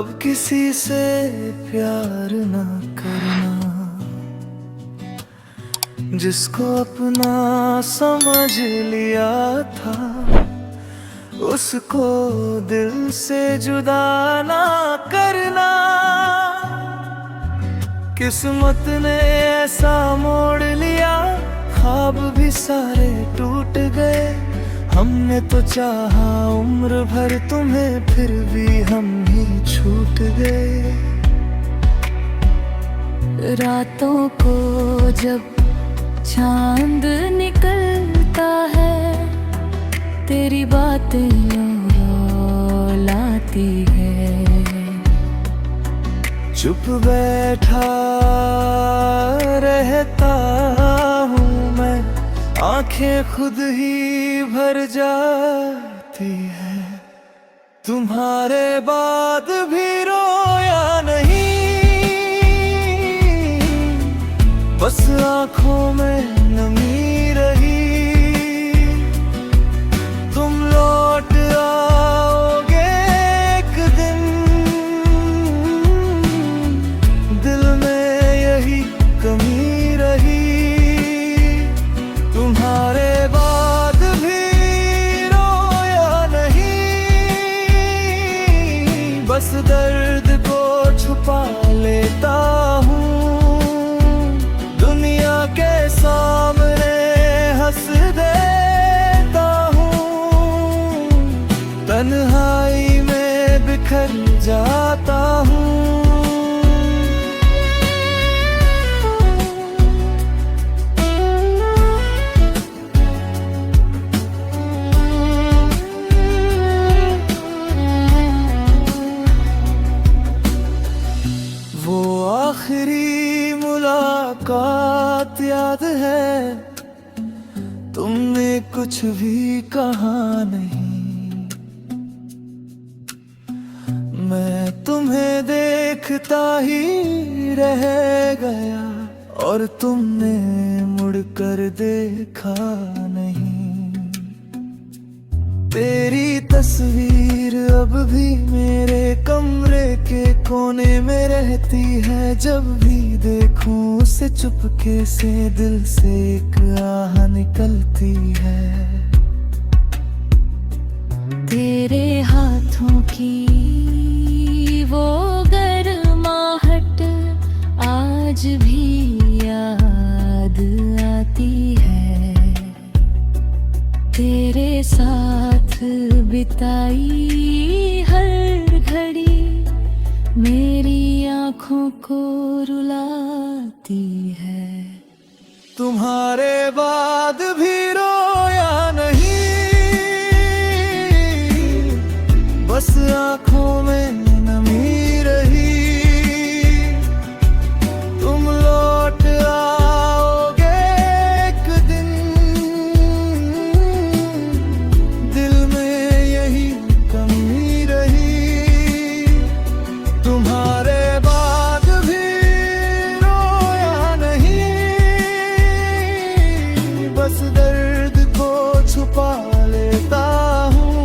अब किसी से प्यार ना करना, जिसको अपना समझ लिया था उसको दिल से जुदा ना करना। किस्मत ने ऐसा मोड़ लिया, ख्वाब भी सारे टूट गए। हमने तो चाहा उम्र भर तुम्हें, फिर भी हम ही छूट गए। रातों को जब चांद निकलता है, तेरी बातें लाती है। चुप बैठा रहता हूँ मैं, आंखें खुद ही भर जाती है। तुम्हारे बाद भी रोया नहीं, बस आंखों में नमी रही। तुम लौट आओगे एक दिन, दिल में यही कमी रही। तुम्हारे बाद भी रोया नहीं, बस दर्द को छुपा लेता हूँ। के सामने हंस देता हूँ, तन्हाई में बिखर जाता हूँ। वो आखिरी मुलाकात याद है, तुमने कुछ भी कहा नहीं। मैं तुम्हें देखता ही रह गया, और तुमने मुड़कर देखा नहीं। तेरी तस्वीर अब भी मेरे कमरे के कोने में रहती है। जब भी देखूं उसे चुपके से, दिल से एक आह निकलती है। तेरे हाथों की वो गर्माहट आज भी याद आती है। तेरे साथ बिताई हर घड़ी मेरी आँखों को रुलाती है। तुम्हारे बाद भी रोया नहीं, बस आँखों में नमी रही। तुम लौट आओगे एक दिन, दिल में यही कमी रही। तुम्हारे बाद भी रोया नहीं, बस दर्द को छुपा लेता हूँ।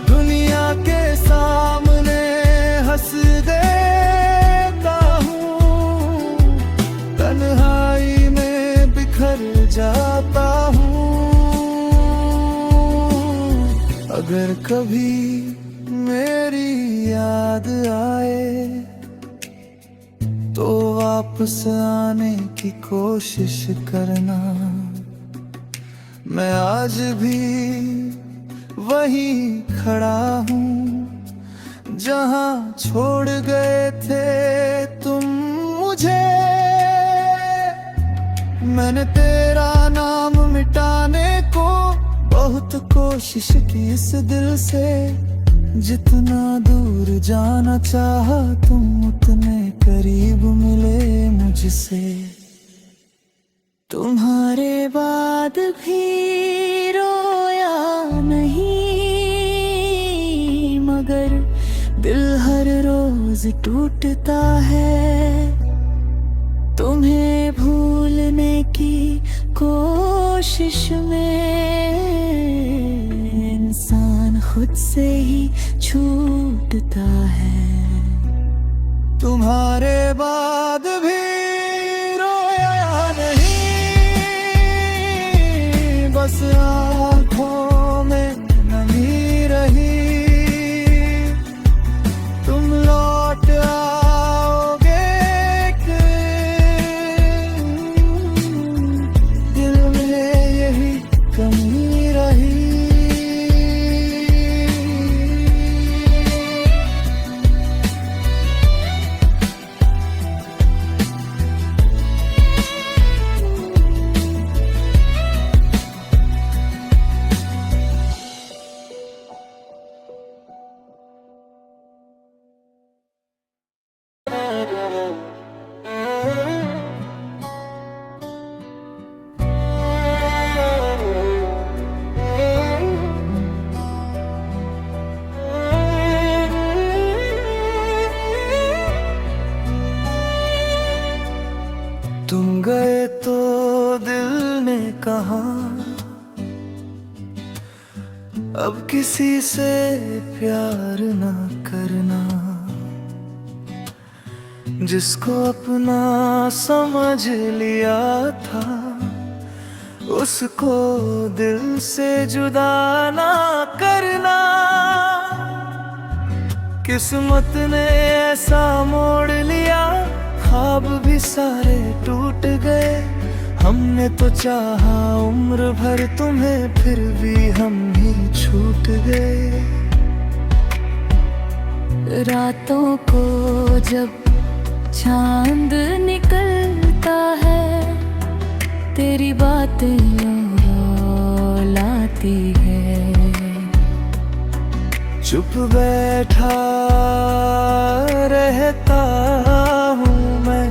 दुनिया के सामने हंस देता हूँ, तन्हाई में बिखर जाता हूँ। अगर कभी मेरी याद आए तो वापस आने की कोशिश करना। मैं आज भी वहीं खड़ा हूँ, जहाँ छोड़ गए थे तुम मुझे। मैंने तेरा नाम मिटाने को बहुत कोशिश की इस दिल से। जितना दूर जाना चाहा तुम, उतने करीब मिले मुझसे। तुम्हारे बाद भी रोया नहीं, मगर दिल हर रोज टूटता है। तुम्हें भूलने की कोशिश में इंसान खुद से ही छूट टूटता है। तुम्हारे बाद भी रोया नहीं, बस आँखों में नमी रही। तुम लौट आओगे एक दिल में यही कमी रही। तुम गए तो दिल ने कहा अब किसी से प्यार ना करना। जिसको अपना समझ लिया था उसको दिल से जुदा ना करना। किस्मत ने ऐसा मोड़ लिया, ख्वाब भी सारे टूट गए। हमने तो चाहा उम्र भर तुम्हें, फिर भी हम ही छूट गए। रातों को जब चांद निकलता है, तेरी बातें लाती है। चुप बैठा रहता हूँ मैं,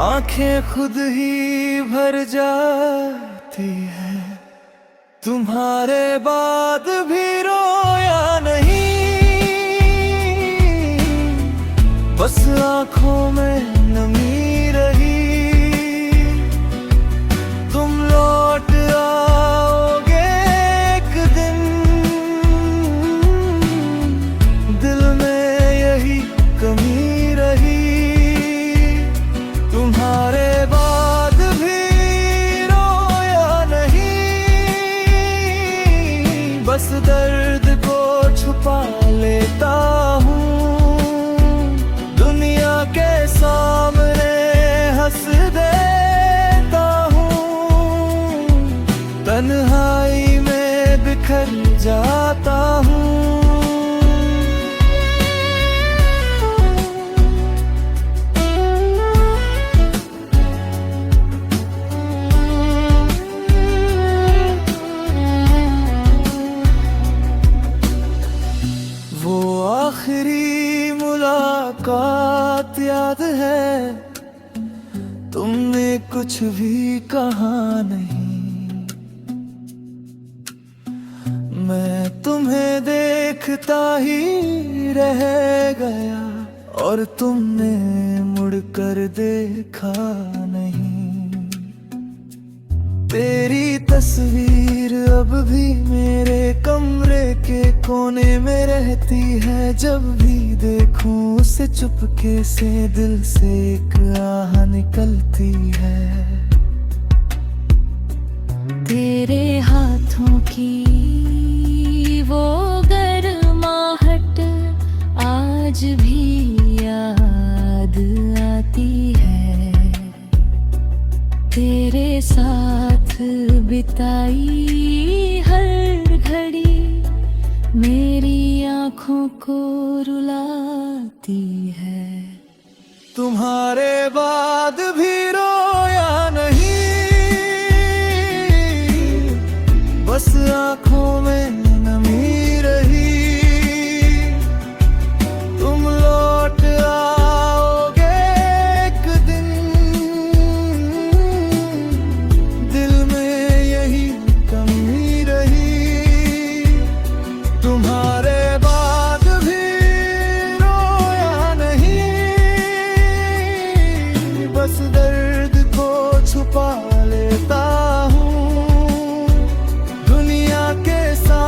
आंखें खुद ही भर जाती है। तुम्हारे बाद भी रोया नहीं, बस आँखों में नमी रही। तुम लौट आओगे एक दिन, दिल में यही कमी रही। तुम्हारे बाद भी रोया नहीं, बस दर्द को छुपा लेता हूँ। दुनिया के सामने हंस देता हूँ, तन्हाई में बिखर जाता हूँ। वो आखिरी मुलाकात याद है, तुमने कुछ भी कहा नहीं। मैं तुम्हें देखता ही रह गया और तुमने मुड़कर देखा नहीं। तेरी तस्वीर अब भी मेरे कमरे के कोने में रहती है। जब भी देखूं उसे चुपके से दिल से एक आह निकलती है। तेरे हाथों की वो गर्माहट आज भी याद आती है। तेरे साथ बिताई हर घड़ी मेरी आँखों को रुलाती है। तुम्हारे बाद भी रोया नहीं, बस आँखों में नमी रही। तुम लौट आओगे एक दिन, दिल में यही कमी रही। तुम्हारे बाद भी रोया नहीं, बस दर्द को छुपा लेता हूँ। दुनिया के साथ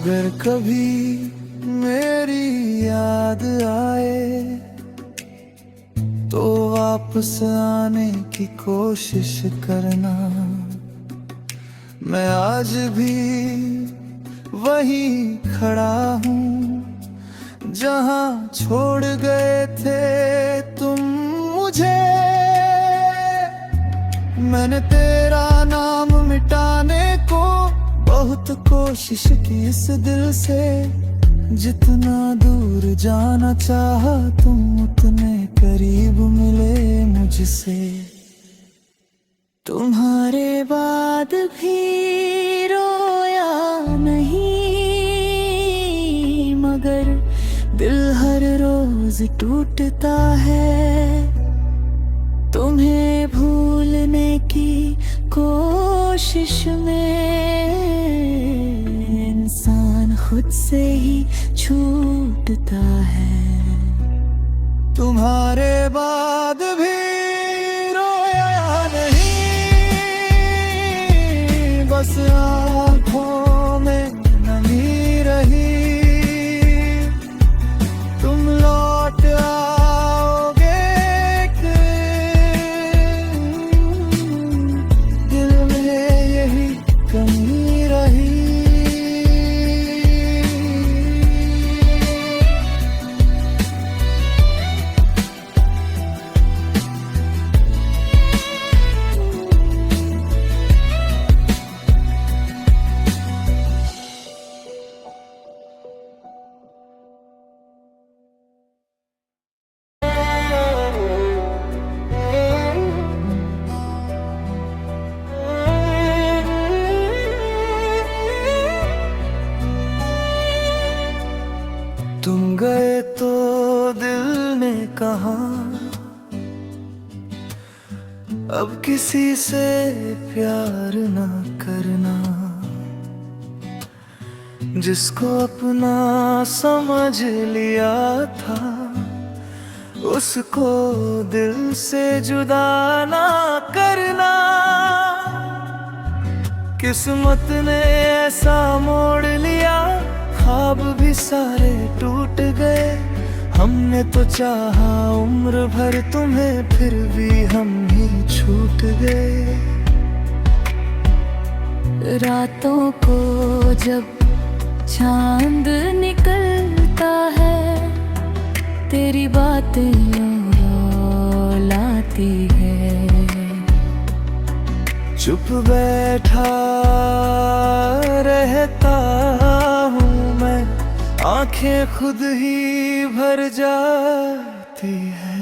अगर कभी मेरी याद आए तो वापस आने की कोशिश करना। मैं आज भी वहीं खड़ा हूँ जहाँ छोड़ गए थे तुम मुझे। मैंने तेरा नाम मिटाने को बहुत कोशिश की इस दिल से। जितना दूर जाना चाहा तुम उतने करीब मिले मुझसे। तुम्हारे बाद भी रोया नहीं, मगर दिल हर रोज टूटता है। तुम्हें भूलने की कोशिश में इंसान खुद से ही छूटता है। तुम्हारे बाद भी रोया नहीं, बस आँखों में नमी रही। तुम लौट आओगे एक दिल में यही कमी रही। तुम गए तो दिल ने कहा अब किसी से प्यार ना करना। जिसको अपना समझ लिया था उसको दिल से जुदा ना करना। किस्मत ने ऐसा मोड़ लिया, ख्वाब भी सारे टूट गए। हमने तो चाहा उम्र भर तुम्हें, फिर भी हम ही छूट गए। रातों को जब चांद निकलता है तेरी बातें लाती है। चुप बैठा रहता हूँ मैं, आंखें खुद ही भर जाती है।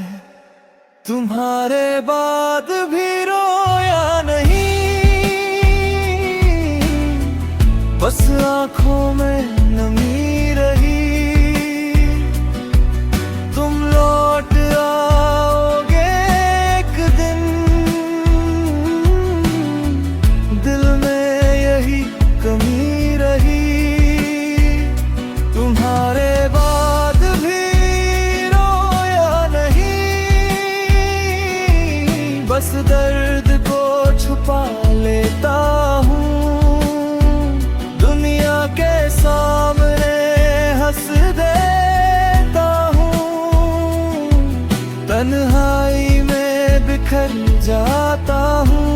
तुम्हारे बाद भी रोया नहीं, बस आंखों में नमी रही। तुम लौट आओगे एक दिन, दिल में यही कमी रही। तुम्हारे बाद भी रोया नहीं, बस दर्द को छुपा लेता हूँ। दुनिया के सामने हंस देता हूँ, तन्हाई में बिखर जाता हूँ।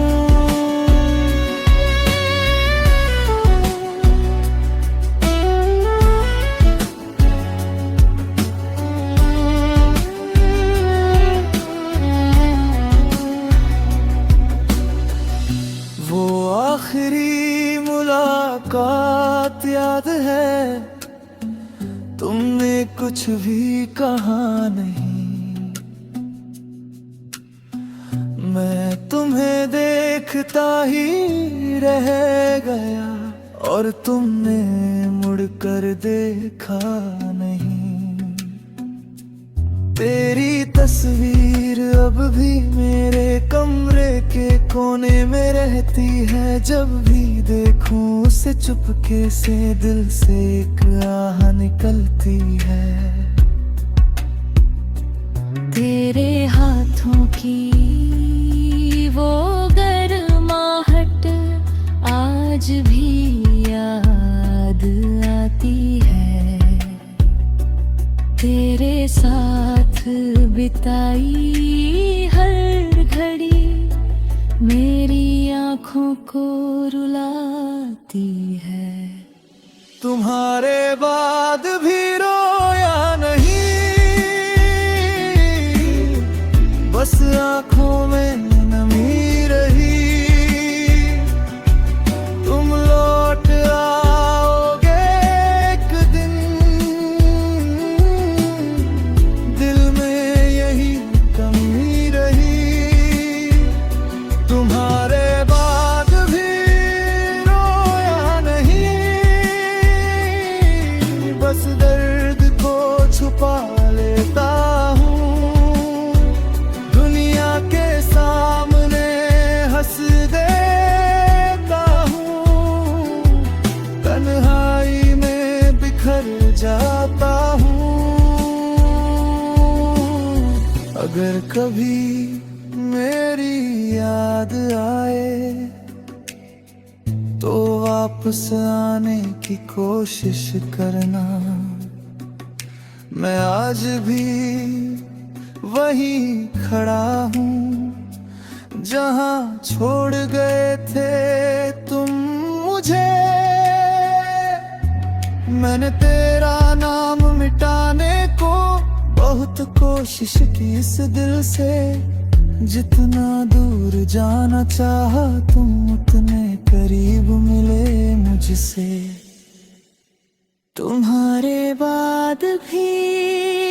वो आखिरी मुलाकात याद है, तुमने कुछ भी कहा नहीं। मैं तुम्हें देखता ही रह गया और तुमने मुड़कर देखा नहीं। तेरी तस्वीर अब भी मेरे कमरे के कोने में रहती है। जब भी देखूं उसे चुपके से दिल से एक आह निकलती है। तेरे हाथों की वो गर्माहट आज भी याद आती साथ बिताई हर घड़ी मेरी आँखों को रुलाती है। तुम्हारे बाद भी रोया नहीं, बस आँखों में नमी रही। तुम लौट आओगे एक दिन, दिल में यही कमी रही। तुम्हारे बाद भी रोया नहीं, बस दर्द को छुपा लेता हूँ। दुनिया के सामने हंस देता हूँ, तन्हाई में बिखर जाता हूँ। अगर कभी मेरी याद आए तो वापस आने की कोशिश करना। मैं आज भी वहीं खड़ा हूँ जहाँ छोड़ गए थे तुम मुझे। मैंने तेरा नाम मिटाने को बहुत कोशिश की इस दिल से। जितना दूर जाना चाहा तुम उतने करीब मिले मुझसे। तुम्हारे बाद भी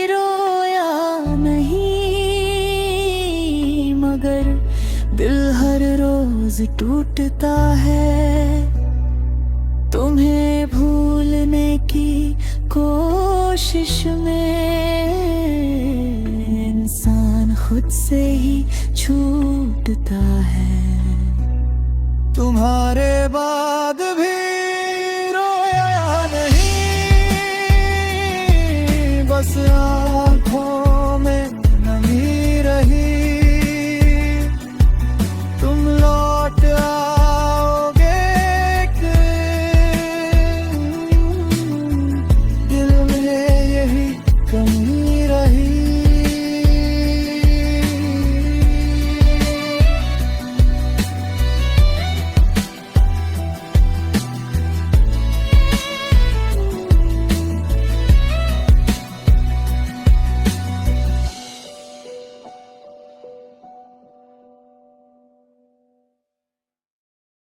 रोया नहीं, मगर दिल हर रोज टूटता है। तुम्हें भूलने की कोशिश में इंसान खुद से ही छूटता है। तुम्हारे बाद